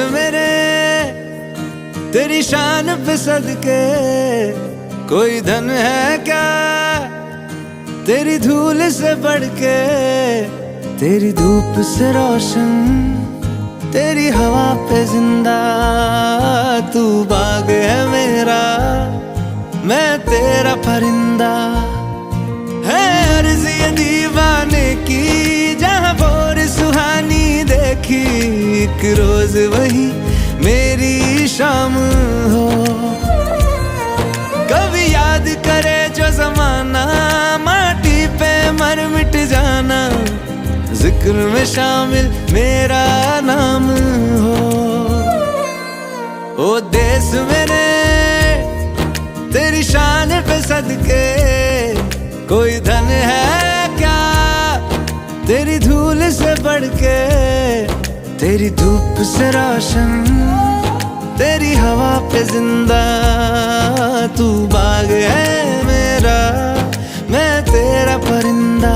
मेरे तेरी शान पे सदके, कोई धन है क्या तेरी धूल से बढ़ के। तेरी धूप से रोशन, तेरी हवा पे जिंदा, तू बाग है मेरा, मैं तेरा परिंदा। है अर्ज़ ये दीवाने की, जहाँ भोर सुहानी देखी, एक रोज वही मेरी शाम हो। कभी याद करे जो जमाना, माटी पे मर मिट जाना, जिक्र में शामिल मेरा नाम हो। ओ देश मेरे तेरी शान पे सदके, कोई धन है क्या तेरी धूल से बढ़ के। तेरी धूप से रोशन, तेरी हवा पे जिंदा, तू बाग है मेरा, मैं तेरा परिंदा।